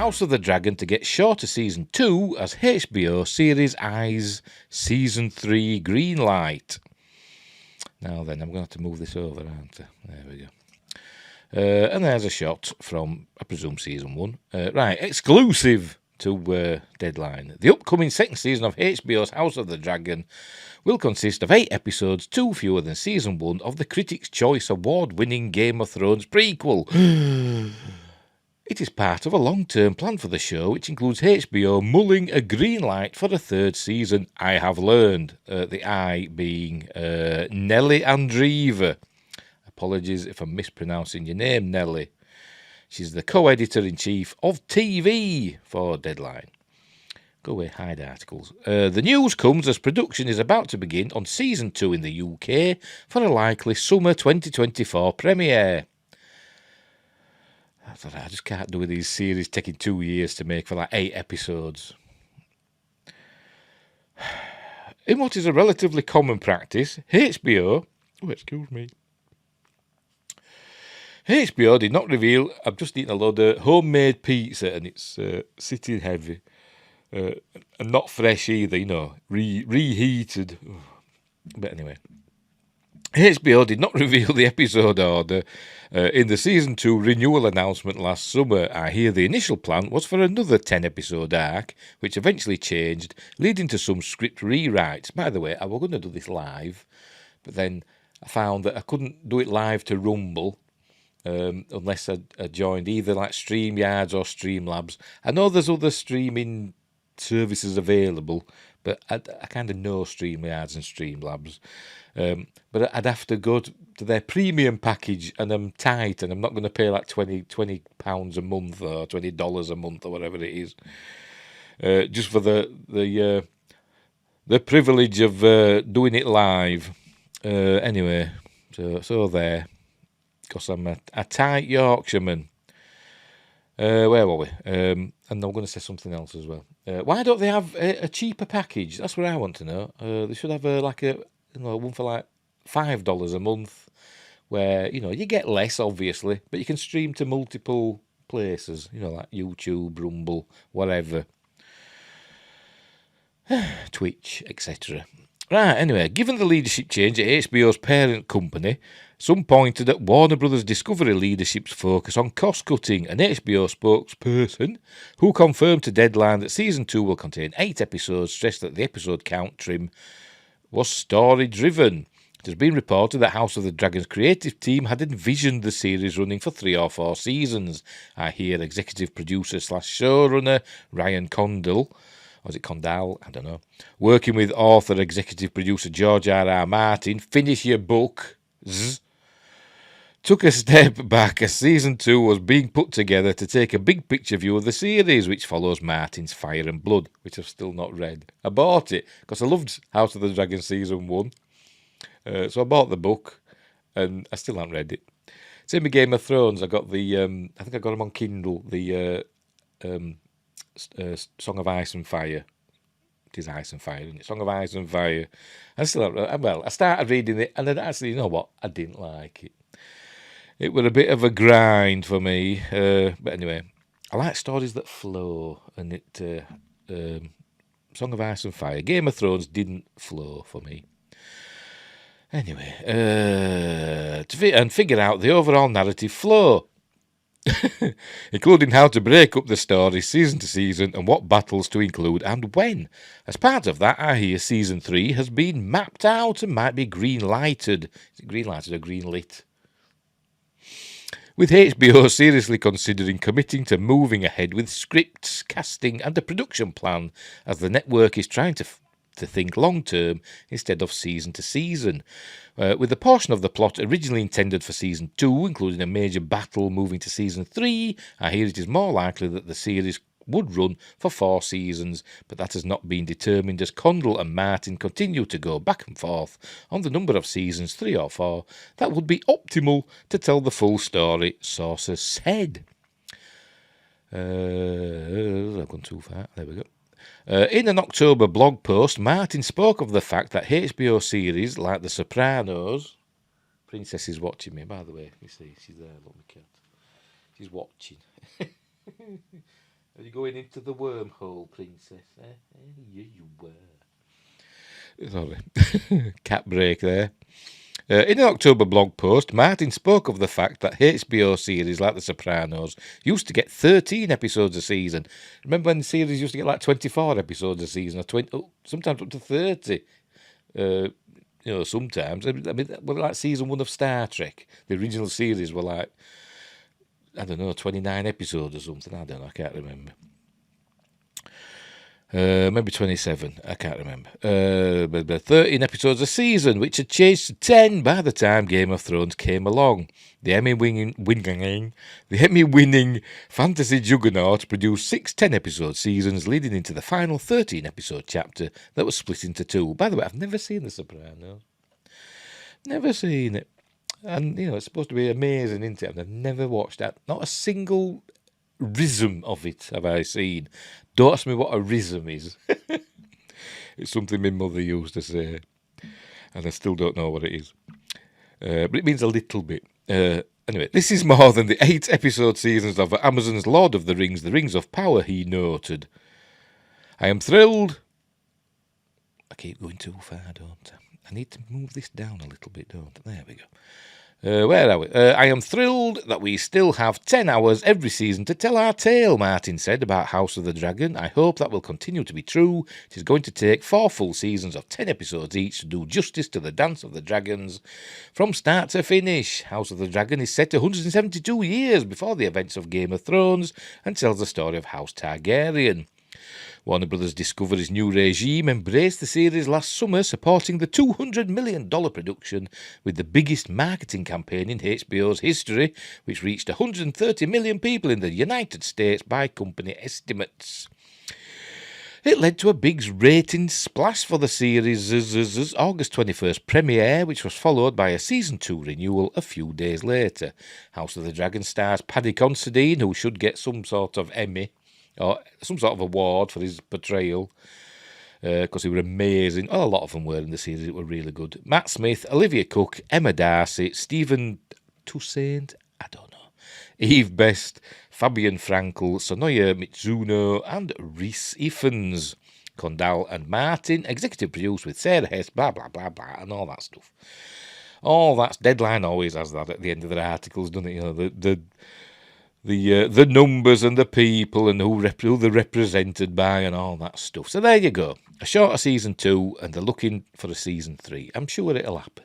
House of the Dragon to get shorter Season 2 as HBO series eyes Season 3 green light. Now then, I'm going to have to move this over, aren't I? There we go. And there's a shot from, I presume, Season 1. Right, exclusive to Deadline. The upcoming second season of HBO's House of the Dragon will consist of 8 episodes, 2 fewer than Season 1 of the Critics' Choice Award-winning Game of Thrones prequel. It is part of a long-term plan for the show, which includes HBO mulling a green light for a third season, I have learned. The I being Nelly Andreeva. Apologies if I'm mispronouncing your name, Nelly. She's the co-editor-in-chief of TV for Deadline. Go away, hide articles. The news comes as production is about to begin on Season 2 in the UK for a likely summer 2024 premiere. I just can't do with these series taking 2 years to make for like 8 episodes. In what is a relatively common practice, HBO did not reveal. I've just eaten a load of homemade pizza and it's sitting heavy. And not fresh either, reheated. But anyway, HBO did not reveal the episode order in the Season 2 renewal announcement last summer. I hear the initial plan was for another 10-episode arc, which eventually changed, leading to some script rewrites. By the way, I was going to do this live, but then I found that I couldn't do it live to Rumble, unless I joined either like StreamYards or Streamlabs. I know there's other streaming services available, but I kind of know StreamYards and Streamlabs. But I'd have to go to their premium package, and I'm tight, and I'm not going to pay like £20 a month or $20 a month or whatever it is, just for the privilege of doing it live. Anyway, so there. Because I'm a tight Yorkshireman. Where were we? And I'm going to say something else as well. Why don't they have a cheaper package? That's what I want to know. They should have one for like $5 a month, where you get less, obviously, but you can stream to multiple places. Like YouTube, Rumble, whatever, Twitch, etc. Right. Anyway, given the leadership change at HBO's parent company, some pointed at Warner Brothers Discovery leadership's focus on cost-cutting. An HBO spokesperson who confirmed to Deadline that Season 2 will contain 8 episodes stressed that the episode count trim was story-driven. It has been reported that House of the Dragon's creative team had envisioned the series running for 3 or 4 seasons. I hear executive producer / showrunner Ryan Condal, or is it Condal? I don't know. Working with author executive producer George R.R. Martin, finish your book. Took a step back as Season 2 was being put together to take a big picture view of the series, which follows Martin's Fire and Blood, which I've still not read. I bought it because I loved House of the Dragon Season 1. So I bought the book, and I still haven't read it. Same with Game of Thrones. I got I think I got them on Kindle, the Song of Ice and Fire. It is Ice and Fire, isn't it? Song of Ice and Fire. I still haven't, I started reading it, and then actually, you know what? I didn't like it. It was a bit of a grind for me. But anyway, I like stories that flow, and Song of Ice and Fire. Game of Thrones didn't flow for me. Anyway, and figure out the overall narrative flow, including how to break up the story season to season and what battles to include and when. As part of that, I hear Season 3 has been mapped out and might be green-lighted. Is it green-lighted or green-lit? With HBO seriously considering committing to moving ahead with scripts, casting and a production plan, as the network is trying to think long-term instead of season to season. With the portion of the plot originally intended for Season 2, including a major battle, moving to Season 3, I hear it is more likely that the series would run for 4 seasons, but that has not been determined as Condal and Martin continue to go back and forth on the number of seasons, 3 or 4, that would be optimal to tell the full story, sources said. I've gone too far. There we go. In an October blog post, Martin spoke of the fact that HBO series like The Sopranos... Princess is watching me, by the way. You see, she's there. Look, my cat. She's watching. Are you going into the wormhole, princess? Yeah, you were. Sorry. Cat break there. In an October blog post, Martin spoke of the fact that HBO series like The Sopranos used to get 13 episodes a season. Remember when the series used to get like 24 episodes a season, or 20, sometimes up to 30? Sometimes. I mean, like season 1 of Star Trek. The original series were like, I don't know, 29 episodes or something. I don't know, I can't remember. Maybe 27, I can't remember. But 13 episodes a season, which had changed to 10 by the time Game of Thrones came along. The Emmy-winning fantasy juggernaut produced 6 10-episode seasons, leading into the final 13-episode chapter that was split into 2. By the way, I've never seen The Sopranos. Never seen it. And, it's supposed to be amazing, isn't it? And I've never watched that. Not a single rhythm of it have I seen. Don't ask me what a rhythm is. It's something my mother used to say, and I still don't know what it is. But it means a little bit. Anyway, this is more than the 8-episode seasons of Amazon's Lord of the Rings of Power, he noted. I am thrilled. I keep going too far, don't I? I need to move this down a little bit, don't I? There we go. Where are we? I am thrilled that we still have 10 hours every season to tell our tale, Martin said about House of the Dragon. I hope that will continue to be true. It is going to take 4 full seasons of 10 episodes each to do justice to the Dance of the Dragons from start to finish. House of the Dragon is set 172 years before the events of Game of Thrones and tells the story of House Targaryen. Warner Brothers Discovery's new regime embraced the series last summer, supporting the $200 million production with the biggest marketing campaign in HBO's history, which reached 130 million people in the United States by company estimates. It led to a big ratings splash for the series' August 21st premiere, which was followed by a Season 2 renewal a few days later. House of the Dragon stars Paddy Considine, who should get some sort of Emmy or some sort of award for his portrayal, because he were amazing. Oh, a lot of them were in the series. It were really good. Matt Smith, Olivia Cook, Emma Darcy, Stephen Toussaint, I don't know, Eve Best, Fabian Frankel, Sonoya Mitsuno, and Rhys Ifans. Condal and Martin, executive produced with Sarah Hess, blah, blah, blah, blah, and all that stuff. All that's Deadline always has that at the end of their articles, doesn't it? The numbers and the people and who they're represented by and all that stuff. So there you go. A shorter Season 2, and they're looking for a Season 3. I'm sure it'll happen.